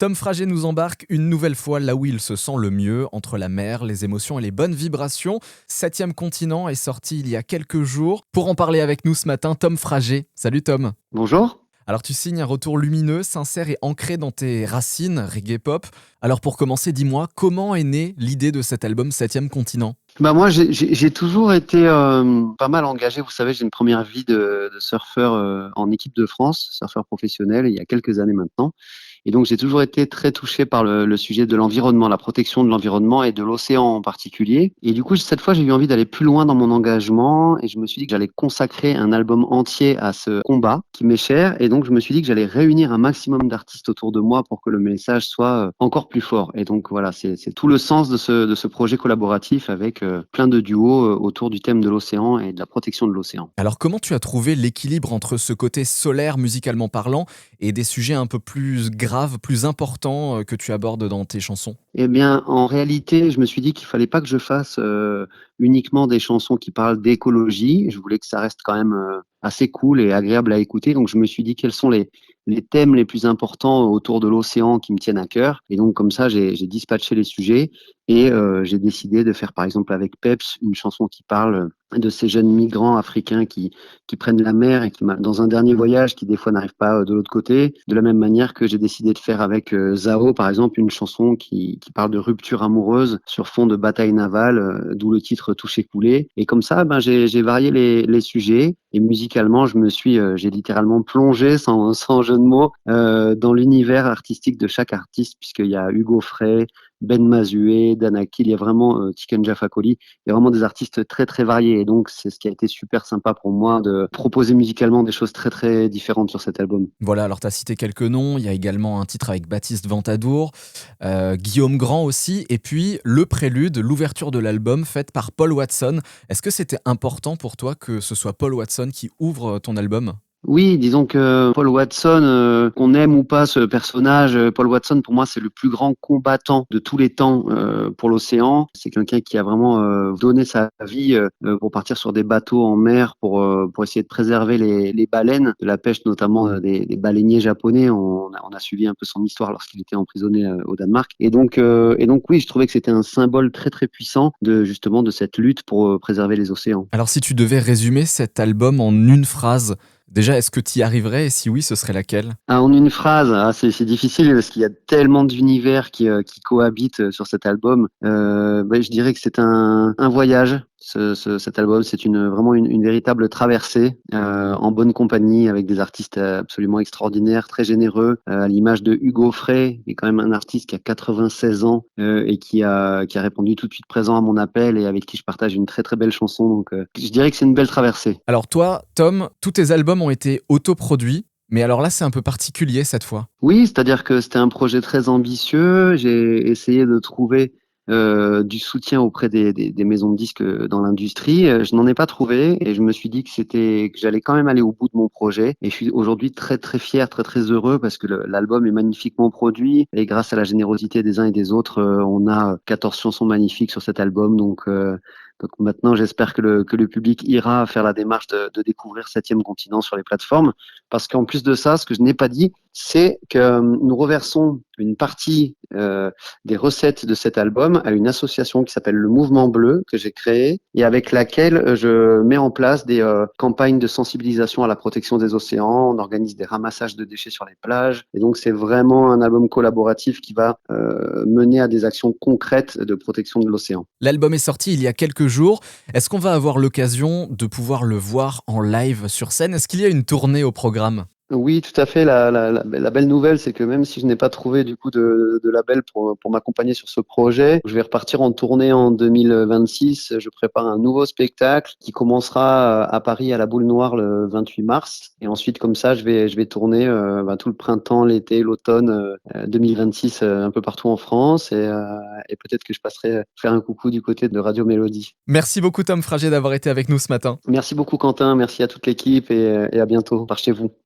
Tom Frager nous embarque une nouvelle fois là où il se sent le mieux, entre la mer, les émotions et les bonnes vibrations. Septième continent est sorti il y a quelques jours. Pour en parler avec nous ce matin, Tom Frager. Salut Tom. Bonjour. Alors tu signes un retour lumineux, sincère et ancré dans tes racines reggae pop. Alors pour commencer, dis-moi, comment est née l'idée de cet album Septième continent? Bah moi, j'ai toujours été pas mal engagé. Vous savez, j'ai une première vie de surfeur en équipe de France, surfeur professionnel, il y a quelques années maintenant. Et donc, j'ai toujours été très touché par le sujet de l'environnement, la protection de l'environnement et de l'océan en particulier. Et du coup, cette fois, j'ai eu envie d'aller plus loin dans mon engagement et je me suis dit que j'allais consacrer un album entier à ce combat qui m'est cher. Et donc, je me suis dit que j'allais réunir un maximum d'artistes autour de moi pour que le message soit encore plus fort. Et donc, voilà, c'est tout le sens de ce projet collaboratif avec plein de duos autour du thème de l'océan et de la protection de l'océan. Alors comment tu as trouvé l'équilibre entre ce côté solaire musicalement parlant et des sujets un peu plus graves, plus importants que tu abordes dans tes chansons? Eh bien, en réalité, je me suis dit qu'il fallait pas que je fasse uniquement des chansons qui parlent d'écologie. Je voulais que ça reste quand même assez cool et agréable à écouter. Donc, je me suis dit quels sont les thèmes les plus importants autour de l'océan qui me tiennent à cœur. Et donc, comme ça, j'ai dispatché les sujets et j'ai décidé de faire, par exemple, avec Peps, une chanson qui parle de ces jeunes migrants africains qui prennent la mer et dans un dernier voyage, qui des fois n'arrivent pas de l'autre côté. De la même manière que j'ai décidé de faire avec Zao, par exemple, une chanson qui parle de rupture amoureuse sur fond de bataille navale, d'où le titre Toucher coulé. Et comme ça, ben, j'ai varié les sujets et musicalement, j'ai littéralement plongé, sans jeu de mots, dans l'univers artistique de chaque artiste, puisqu'il y a Hugo Frey, Ben Mazué, Danakil, il y a vraiment Tiken Jah Fakoly, il y a vraiment des artistes très très variés. Et donc, c'est ce qui a été super sympa pour moi de proposer musicalement des choses très très différentes sur cet album. Voilà, alors tu as cité quelques noms, il y a également un titre avec Baptiste Ventadour, Guillaume Grand aussi, et puis le prélude, l'ouverture de l'album faite par Paul Watson. Est-ce que c'était important pour toi que ce soit Paul Watson qui ouvre ton album? Oui, disons que Paul Watson, qu'on aime ou pas ce personnage, Paul Watson pour moi c'est le plus grand combattant de tous les temps pour l'océan. C'est quelqu'un qui a vraiment donné sa vie pour partir sur des bateaux en mer pour essayer de préserver les baleines de la pêche, notamment des baleiniers japonais. On a suivi un peu son histoire lorsqu'il était emprisonné au Danemark. Et donc oui, je trouvais que c'était un symbole très très puissant de justement de cette lutte pour préserver les océans. Alors si tu devais résumer cet album en une phrase, déjà est-ce que tu y arriverais et si oui, ce serait laquelle? Ah, en une phrase, c'est difficile parce qu'il y a tellement d'univers qui cohabitent sur cet album. Je dirais que c'est un voyage. Cet album, c'est vraiment une véritable traversée en bonne compagnie avec des artistes absolument extraordinaires, très généreux, à l'image de Hugo Frey, qui est quand même un artiste qui a 96 ans et qui a répondu tout de suite présent à mon appel et avec qui je partage une très très belle chanson. Donc, je dirais que c'est une belle traversée. Alors toi, Tom, tous tes albums ont été autoproduits, mais alors là c'est un peu particulier cette fois. Oui, c'est-à-dire que c'était un projet très ambitieux. J'ai essayé de trouver du soutien auprès des maisons de disques dans l'industrie. Je n'en ai pas trouvé et je me suis dit que j'allais quand même aller au bout de mon projet. Et je suis aujourd'hui très très fier, très très heureux parce que l'album est magnifiquement produit et grâce à la générosité des uns et des autres, on a 14 chansons magnifiques sur cet album. Donc maintenant, j'espère que le public ira faire la démarche de découvrir Septième Continent sur les plateformes. Parce qu'en plus de ça, ce que je n'ai pas dit, c'est que nous reversons une partie des recettes de cet album à une association qui s'appelle le Mouvement Bleu, que j'ai créée et avec laquelle je mets en place des campagnes de sensibilisation à la protection des océans. On organise des ramassages de déchets sur les plages. Et donc, c'est vraiment un album collaboratif qui va mener à des actions concrètes de protection de l'océan. L'album est sorti il y a quelques jours. Est-ce qu'on va avoir l'occasion de pouvoir le voir en live sur scène? Est-ce qu'il y a une tournée au programme? Oui, tout à fait. La belle nouvelle, c'est que même si je n'ai pas trouvé du coup de label pour m'accompagner sur ce projet, je vais repartir en tournée en 2026. Je prépare un nouveau spectacle qui commencera à Paris à la Boule Noire le 28 mars. Et ensuite, comme ça, je vais tourner tout le printemps, l'été, l'automne 2026 un peu partout en France. Et peut-être que je passerai faire un coucou du côté de Radio Mélodie. Merci beaucoup Tom Frager d'avoir été avec nous ce matin. Merci beaucoup Quentin, merci à toute l'équipe et à bientôt par chez vous.